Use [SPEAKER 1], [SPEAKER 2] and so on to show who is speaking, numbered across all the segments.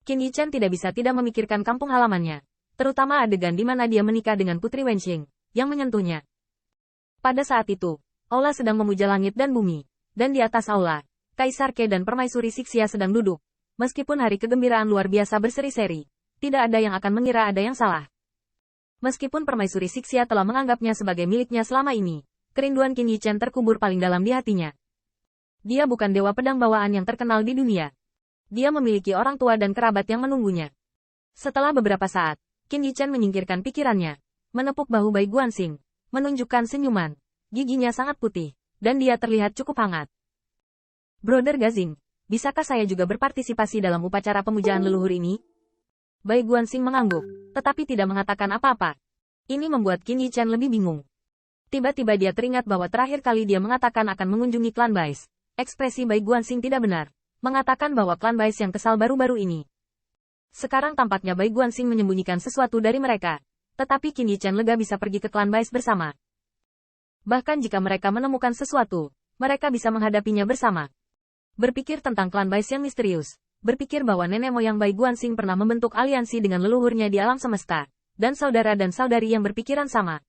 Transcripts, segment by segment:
[SPEAKER 1] Qin Yichen tidak bisa tidak memikirkan kampung halamannya, terutama adegan di mana dia menikah dengan Putri Wenxing, yang menyentuhnya. Pada saat itu, aula sedang memuja langit dan bumi, dan di atas aula, Kaisar Ke dan Permaisuri Sixia sedang duduk. Meskipun hari kegembiraan luar biasa berseri-seri, tidak ada yang akan mengira ada yang salah. Meskipun Permaisuri Sixia telah menganggapnya sebagai miliknya selama ini, kerinduan Qin Yichen terkubur paling dalam di hatinya. Dia bukan dewa pedang bawaan yang terkenal di dunia. Dia memiliki orang tua dan kerabat yang menunggunya. Setelah beberapa saat, Qin Yichen menyingkirkan pikirannya, menepuk bahu Bai Guanxing, menunjukkan senyuman. Giginya sangat putih, dan dia terlihat cukup hangat. Brother Gazing, bisakah saya juga berpartisipasi dalam upacara pemujaan leluhur ini? Bai Guanxing mengangguk, tetapi tidak mengatakan apa-apa. Ini membuat Qin Yichen lebih bingung. Tiba-tiba dia teringat bahwa terakhir kali dia mengatakan akan mengunjungi klan Bais. Ekspresi Bai Guanxing tidak benar, mengatakan bahwa klan Bais yang kesal baru-baru ini. Sekarang tampaknya Bai Guanxing menyembunyikan sesuatu dari mereka, tetapi Qin Yichen lega bisa pergi ke klan Bais bersama. Bahkan jika mereka menemukan sesuatu, mereka bisa menghadapinya bersama. Berpikir tentang klan Bais yang misterius, berpikir bahwa nenek moyang Bai Guanxing pernah membentuk aliansi dengan leluhurnya di alam semesta, dan saudara dan saudari yang berpikiran sama.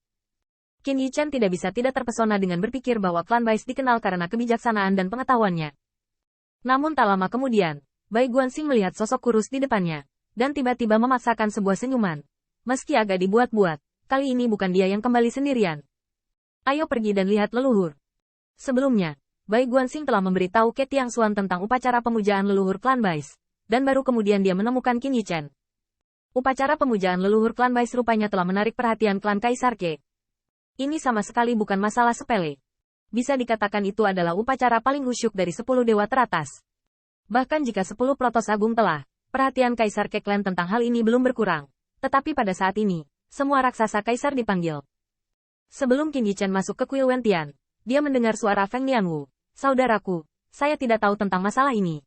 [SPEAKER 1] Qin Yichen tidak bisa tidak terpesona dengan berpikir bahwa klan Bais dikenal karena kebijaksanaan dan pengetahuannya. Namun tak lama kemudian, Bai Guanxing melihat sosok kurus di depannya, dan tiba-tiba memaksakan sebuah senyuman. Meski agak dibuat-buat, kali ini bukan dia yang kembali sendirian. Ayo pergi dan lihat leluhur. Sebelumnya, Bai Guanxing telah memberitahu Ke Tiangxuan tentang upacara pemujaan leluhur klan Bais, dan baru kemudian dia menemukan Qin Yichen. Upacara pemujaan leluhur klan Bais rupanya telah menarik perhatian klan Kaisar Ke. Ini sama sekali bukan masalah sepele. Bisa dikatakan itu adalah upacara paling khusyuk dari 10 dewa teratas. Bahkan jika 10 protos agung telah, perhatian Kaisar Ke Clan tentang hal ini belum berkurang. Tetapi pada saat ini, semua raksasa Kaisar dipanggil. Sebelum Qin Yichen masuk ke kuil Wentian, dia mendengar suara Feng Nianwu. Saudaraku, saya tidak tahu tentang masalah ini.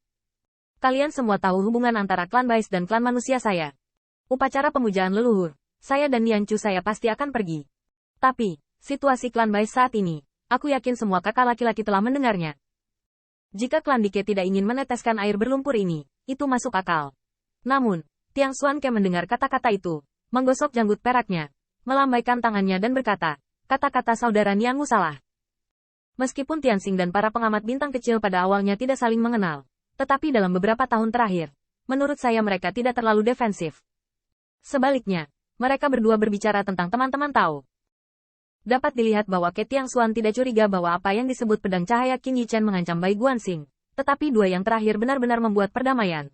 [SPEAKER 1] Kalian semua tahu hubungan antara klan Bais dan klan manusia saya. Upacara pemujaan leluhur, saya dan Nianchu saya pasti akan pergi. Tapi, situasi klan Bais saat ini, aku yakin semua kakak laki-laki telah mendengarnya. Jika klan Dike tidak ingin meneteskan air berlumpur ini, itu masuk akal. Namun, Tiangxuan Ke mendengar kata-kata itu, menggosok janggut peraknya, melambaikan tangannya dan berkata, kata-kata saudara Nianwu salah. Meskipun Tianxing dan para pengamat bintang kecil pada awalnya tidak saling mengenal, tetapi dalam beberapa tahun terakhir, menurut saya mereka tidak terlalu defensif. Sebaliknya, mereka berdua berbicara tentang teman-teman tahu. Dapat dilihat bahwa Ke Tiangxuan tidak curiga bahwa apa yang disebut pedang cahaya Qin Yichen mengancam Bai Guanxing, tetapi dua yang terakhir benar-benar membuat perdamaian.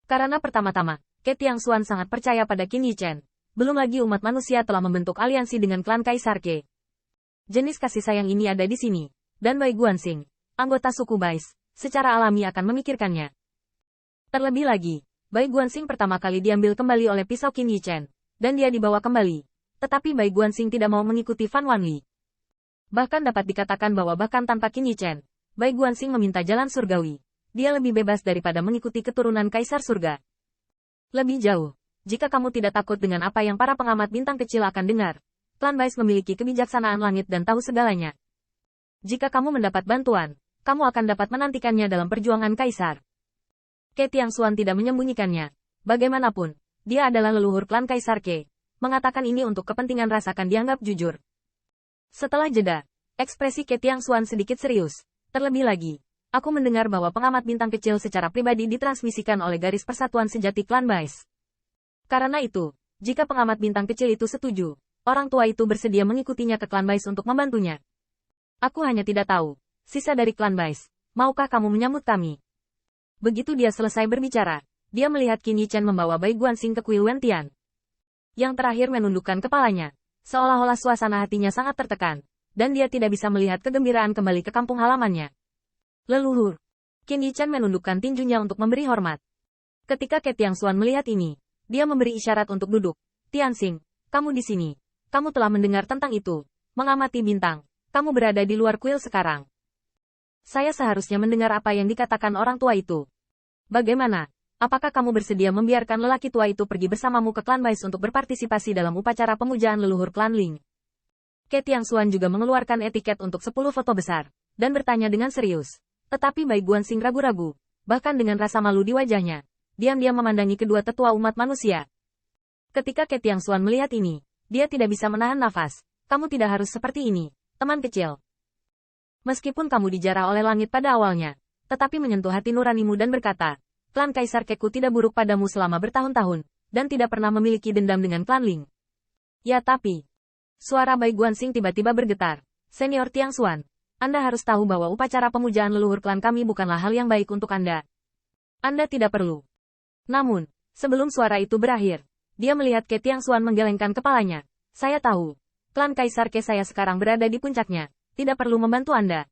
[SPEAKER 1] Karena pertama-tama, Ke Tiangxuan sangat percaya pada Qin Yichen, belum lagi umat manusia telah membentuk aliansi dengan klan Kaisar Ke. Jenis kasih sayang ini ada di sini, dan Bai Guanxing, anggota suku Bais, secara alami akan memikirkannya. Terlebih lagi, Bai Guanxing pertama kali diambil kembali oleh pisau Qin Yichen, dan dia dibawa kembali. Tetapi Bai Guanxing tidak mau mengikuti Fan Wanli. Bahkan dapat dikatakan bahwa bahkan tanpa Qin Yichen, Bai Guanxing meminta jalan surgawi. Dia lebih bebas daripada mengikuti keturunan Kaisar Surga. Lebih jauh, jika kamu tidak takut dengan apa yang para pengamat bintang kecil akan dengar, klan Bais memiliki kebijaksanaan langit dan tahu segalanya. Jika kamu mendapat bantuan, kamu akan dapat menantikannya dalam perjuangan Kaisar. Ke Tiangxuan tidak menyembunyikannya. Bagaimanapun, dia adalah leluhur klan Kaisar Ke. Mengatakan ini untuk kepentingan rasakan dianggap jujur. Setelah jeda, ekspresi Ke Tiangxuan sedikit serius. Terlebih lagi, aku mendengar bahwa pengamat bintang kecil secara pribadi ditransmisikan oleh garis persatuan sejati klan Bais. Karena itu, jika pengamat bintang kecil itu setuju, orang tua itu bersedia mengikutinya ke klan Bais untuk membantunya. Aku hanya tidak tahu, sisa dari klan Bais, maukah kamu menyambut kami? Begitu dia selesai berbicara, dia melihat Qin Yichen membawa Bai Guanxing ke kuil Wentian. Yang terakhir menundukkan kepalanya, seolah-olah suasana hatinya sangat tertekan, dan dia tidak bisa melihat kegembiraan kembali ke kampung halamannya. Leluhur. Qin Yichen menundukkan tinjunya untuk memberi hormat. Ketika Ke Tiangxuan melihat ini, dia memberi isyarat untuk duduk. Tianxing, kamu di sini. Kamu telah mendengar tentang itu. Mengamati bintang. Kamu berada di luar kuil sekarang. Saya seharusnya mendengar apa yang dikatakan orang tua itu. Bagaimana? Apakah kamu bersedia membiarkan lelaki tua itu pergi bersamamu ke klan Bais untuk berpartisipasi dalam upacara pemujaan leluhur klan Ling? Ke Tiangxuan juga mengeluarkan etiket untuk 10 foto besar, dan bertanya dengan serius. Tetapi Bai Guanxing ragu-ragu, bahkan dengan rasa malu di wajahnya. diam-diam memandangi kedua tetua umat manusia. Ketika Ke Tiangxuan melihat ini, dia tidak bisa menahan nafas. Kamu tidak harus seperti ini, teman kecil. Meskipun kamu dijarah oleh langit pada awalnya, tetapi menyentuh hati nuranimu dan berkata, klan Kaisar Keku tidak buruk padamu selama bertahun-tahun, dan tidak pernah memiliki dendam dengan klan Ling. Ya tapi, suara Bai Guanxing tiba-tiba bergetar. Senior Tiangxuan, Anda harus tahu bahwa upacara pemujaan leluhur klan kami bukanlah hal yang baik untuk Anda. Anda tidak perlu. Namun, sebelum suara itu berakhir, dia melihat Ke Tiangxuan menggelengkan kepalanya. Saya tahu, klan Kaisar Ke saya sekarang berada di puncaknya. Tidak perlu membantu Anda.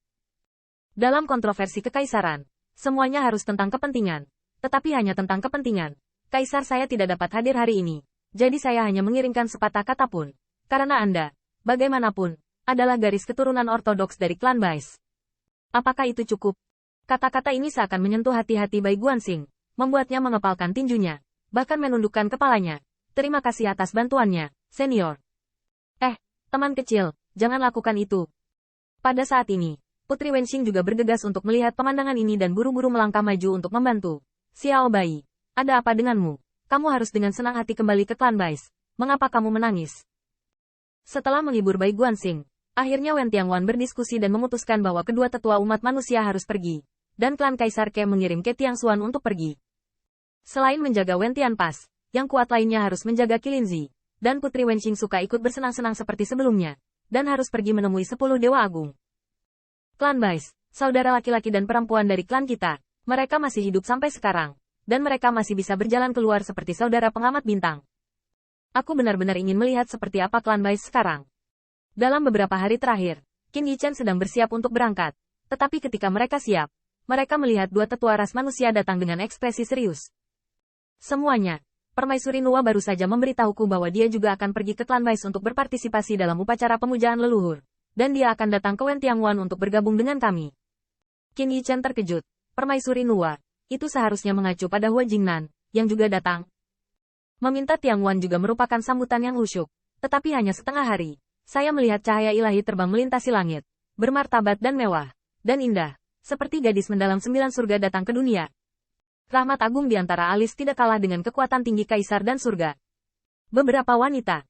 [SPEAKER 1] Dalam kontroversi kekaisaran, semuanya harus tentang kepentingan. Tetapi hanya tentang kepentingan. Kaisar saya tidak dapat hadir hari ini. Jadi saya hanya mengirimkan sepatah kata pun. Karena Anda, bagaimanapun, adalah garis keturunan ortodoks dari klan Bais. Apakah itu cukup? Kata-kata ini seakan menyentuh hati-hati Bai Guanxing, membuatnya mengepalkan tinjunya, bahkan menundukkan kepalanya. Terima kasih atas bantuannya, senior. Teman kecil, jangan lakukan itu. Pada saat ini, Putri Wenxing juga bergegas untuk melihat pemandangan ini dan buru-buru melangkah maju untuk membantu. Xiao Bai, ada apa denganmu? Kamu harus dengan senang hati kembali ke klan Bais. Mengapa kamu menangis? Setelah menghibur Bai Guanxing, akhirnya Wen Tiangwan berdiskusi dan memutuskan bahwa kedua tetua umat manusia harus pergi, dan klan Kaisar Ke mengirim Ke Tiangxuan untuk pergi. Selain menjaga Wen Tianpas, yang kuat lainnya harus menjaga Qilinzi, dan Putri Wenxing suka ikut bersenang-senang seperti sebelumnya, dan harus pergi menemui 10 Dewa Agung. Klan Bais, saudara laki-laki dan perempuan dari klan kita, mereka masih hidup sampai sekarang, dan mereka masih bisa berjalan keluar seperti saudara pengamat bintang. Aku benar-benar ingin melihat seperti apa klan Bais sekarang. Dalam beberapa hari terakhir, Qin Yichen sedang bersiap untuk berangkat, tetapi ketika mereka siap, mereka melihat dua tetua ras manusia datang dengan ekspresi serius. Semuanya, Permaisuri Nuwa baru saja memberitahuku bahwa dia juga akan pergi ke klan Bais untuk berpartisipasi dalam upacara pemujaan leluhur, dan dia akan datang ke Wen Tiangwan untuk bergabung dengan kami. Qin Yichen terkejut. Permaisuri Nuwa, itu seharusnya mengacu pada Hua Jingnan, yang juga datang. Meminta Tiangwan juga merupakan sambutan yang khusyuk, tetapi hanya setengah hari. Saya melihat cahaya ilahi terbang melintasi langit, bermartabat dan mewah, dan indah, seperti gadis mendalam 9 surga datang ke dunia. Rahmat agung di antara alis tidak kalah dengan kekuatan tinggi kaisar dan surga. Beberapa wanita,